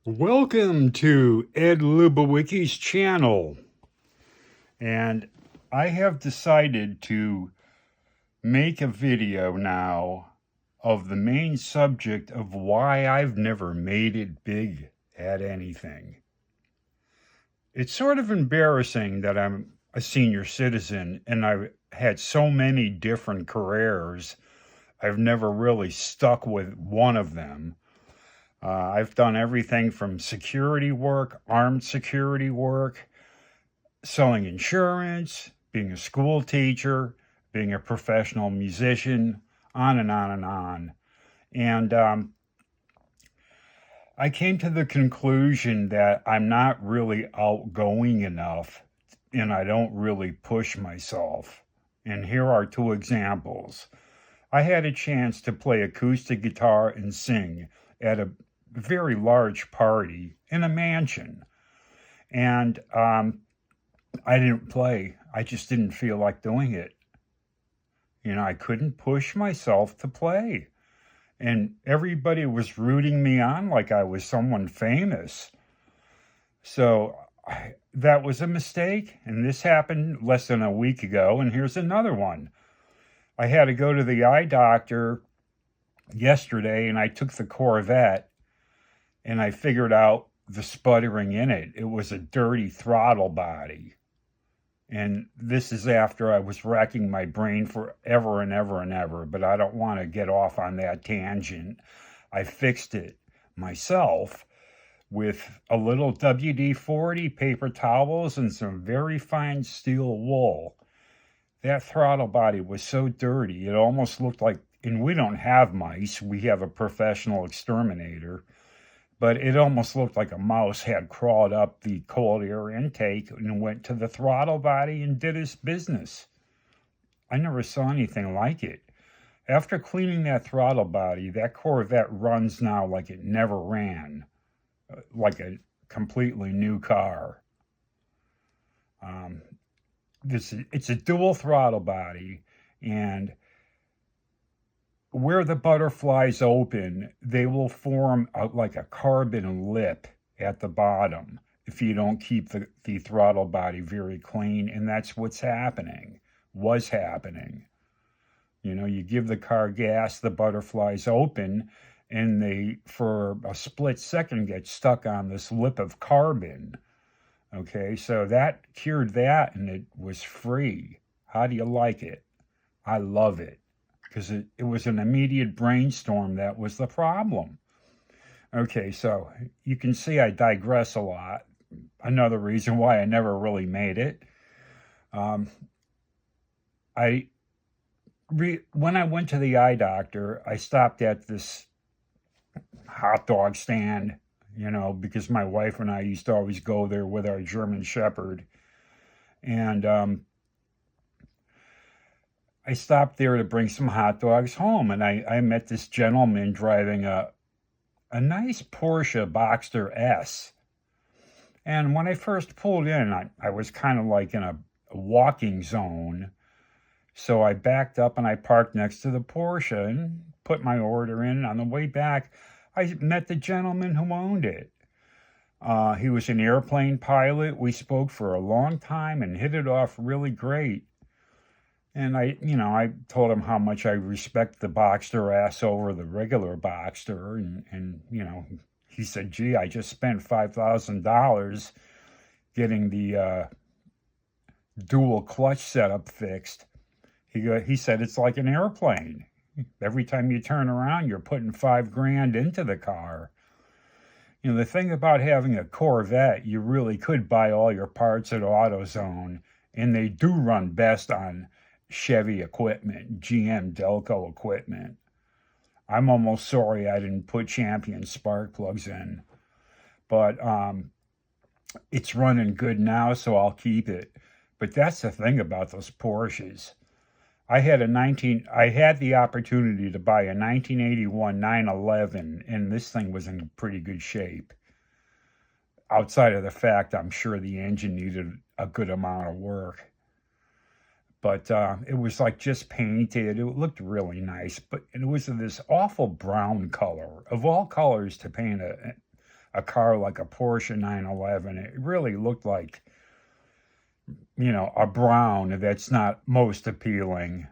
Welcome to Ed Lubowicki's channel. And I have decided to make a video now of the main subject of why I've never made it big at anything. It's sort of embarrassing that I'm a senior citizen and I've had so many different careers. I've never really stuck with one of them. I've done everything from security work, armed security work, selling insurance, being a school teacher, being a professional musician, on and on and on. And I came to the conclusion that I'm not really outgoing enough and I don't really push myself. And here are two examples. I had a chance to play acoustic guitar and sing at a very large party in a mansion. And I didn't play. I just didn't feel like doing it. I couldn't push myself to play. And everybody was rooting me on like I was someone famous. So that was a mistake. And this happened less than a week ago. And here's another one. I had to go to the eye doctor yesterday and I took the Corvette and I figured out the sputtering in it. It was a dirty throttle body. And this is after I was racking my brain for ever and ever and ever, but I don't want to get off on that tangent. I fixed it myself with a little WD-40 paper towels and some very fine steel wool. That throttle body was so dirty, it almost looked like, and we don't have mice, we have a professional exterminator, but it almost looked like a mouse had crawled up the cold air intake and went to the throttle body and did his business. I never saw anything like it. After cleaning that throttle body, that Corvette runs now like it never ran, like a completely new car. It's a dual throttle body, and where the butterflies open, they will form like a carbon lip at the bottom if you don't keep the throttle body very clean. And that's what's happening, was happening. You give the car gas, the butterflies open, and they, for a split second, get stuck on this lip of carbon. Okay, so that cured that and it was free. How do you like it? I love it because it was an immediate brainstorm that was the problem. Okay, so you can see I digress a lot. Another reason why I never really made it. Um, when I went to the eye doctor, I stopped at this hot dog stand, because my wife and I used to always go there with our German Shepherd. And I stopped there to bring some hot dogs home, and I met this gentleman driving a nice Porsche Boxster S. And when I first pulled in, I was kind of like in a walking zone. So I backed up and I parked next to the Porsche and put my order in. On the way back, I met the gentleman who owned it. He was an airplane pilot. We spoke for a long time and hit it off really great. And I told him how much I respect the Boxster S over the regular Boxster. And he said, gee, I just spent $5,000 getting the dual clutch setup fixed. He said, it's like an airplane. Every time you turn around, you're putting $5,000 into the car. The thing about having a Corvette, you really could buy all your parts at AutoZone, and they do run best on Chevy equipment, GM Delco equipment. I'm almost sorry I didn't put Champion spark plugs in, but it's running good now, so I'll keep it. But that's the thing about those Porsches. I had the opportunity to buy a 1981 911, and this thing was in pretty good shape. Outside of the fact, I'm sure the engine needed a good amount of work. But it was like just painted. It looked really nice, but it was this awful brown color. Of all colors to paint a car like a Porsche 911. It really looked like, you know, a brown that's not most appealing.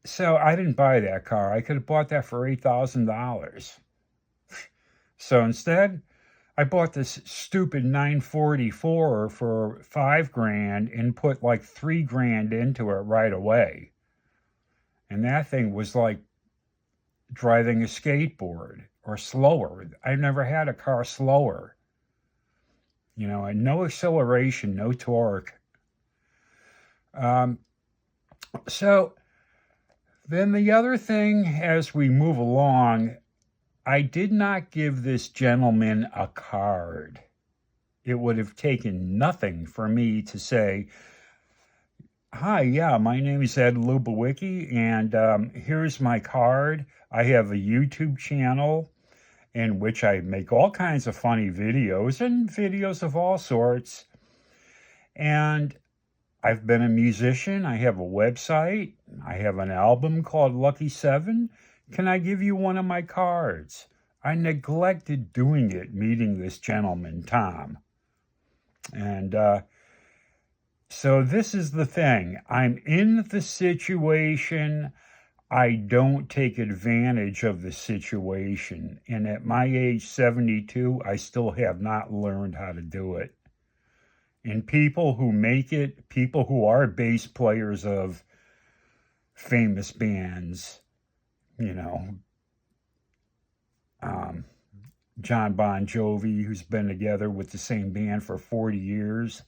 So I didn't buy that car. I could have bought that for $8,000. So instead, I bought this stupid 944 for $5,000 and put like $3,000 into it right away. And that thing was like driving a skateboard or slower. I've never had a car slower. You know, and no acceleration, no torque. So then the other thing, as we move along, I did not give this gentleman a card. It would have taken nothing for me to say, hi, yeah, my name is Ed Lubowicki, and here's my card. I have a YouTube channel in which I make all kinds of funny videos and videos of all sorts. And I've been a musician. I have a website. I have an album called Lucky 7. Can I give you one of my cards? I neglected doing it, meeting this gentleman, Tom. And so this is the thing. I'm in the situation. I don't take advantage of the situation. And at my age, 72, I still have not learned how to do it. And people who make it, people who are bass players of famous bands, you know, John Bon Jovi, who's been together with the same band for 40 years,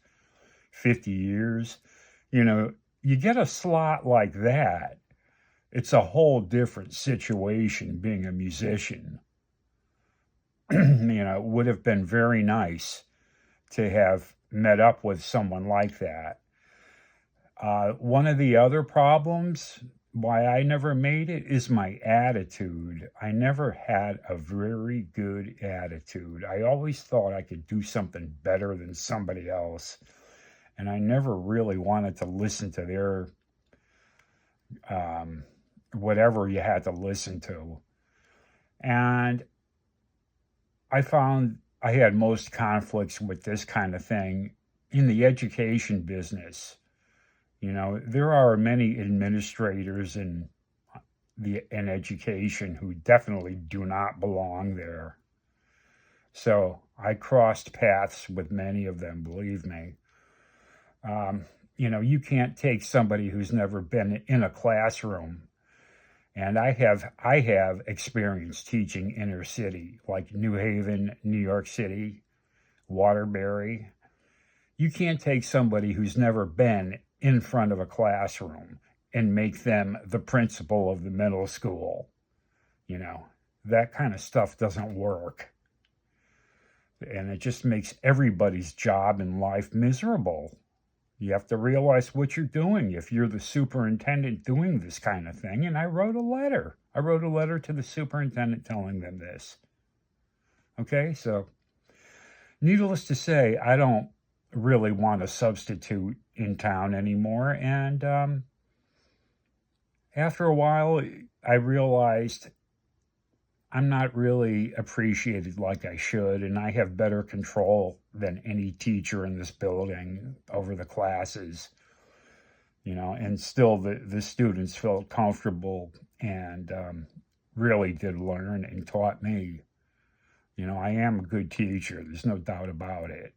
50 years, you know, you get a slot like that. It's a whole different situation being a musician. You know, it would have been very nice to have met up with someone like that. One of the other problems why I never made it is my attitude. I never had a very good attitude. I always thought I could do something better than somebody else. And I never really wanted to listen to their whatever you had to listen to. And I found I had most conflicts with this kind of thing in the education business. You know, there are many administrators in education who definitely do not belong there. So I crossed paths with many of them, believe me. You know, you can't take somebody who's never been in a classroom. And I have experience teaching inner city, like New Haven, New York City, Waterbury. You can't take somebody who's never been in front of a classroom and make them the principal of the middle school. You know, that kind of stuff doesn't work. And it just makes everybody's job in life miserable. You have to realize what you're doing if you're the superintendent doing this kind of thing. And I wrote a letter. I wrote a letter to the superintendent telling them this. Okay, so needless to say, I don't really want a substitute in town anymore. And after a while, I realized I'm not really appreciated like I should, and I have better control than any teacher in this building over the classes, you know, and still the students felt comfortable and really did learn and taught me. You know, I am a good teacher. There's no doubt about it.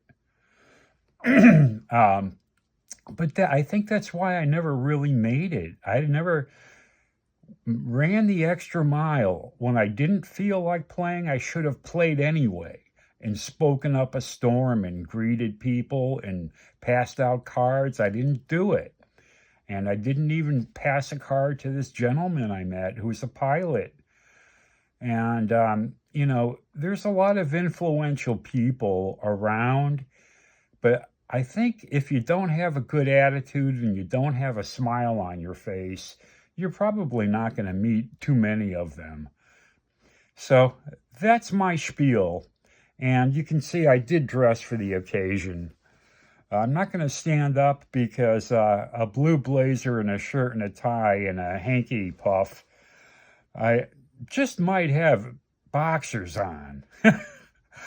But I think that's why I never really made it. I never ran the extra mile. When I didn't feel like playing, I should have played anyway and spoken up a storm and greeted people and passed out cards. I didn't do it. And I didn't even pass a card to this gentleman I met who's a pilot. And, you know, there's a lot of influential people around, but I think if you don't have a good attitude and you don't have a smile on your face, you're probably not going to meet too many of them. So that's my spiel. And you can see I did dress for the occasion. I'm not going to stand up because a blue blazer and a shirt and a tie and a hanky puff, I just might have boxers on.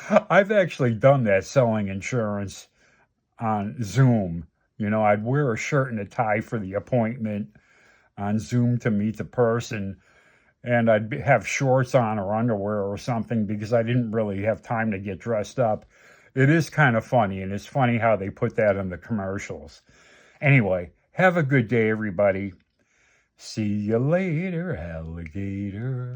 I've actually done that selling insurance on Zoom. You know, I'd wear a shirt and a tie for the appointment on Zoom to meet the person, and have shorts on or underwear or something because I didn't really have time to get dressed up. It is kind of funny, and it's funny how they put that in the commercials. Anyway, have a good day, everybody. See you later, alligator.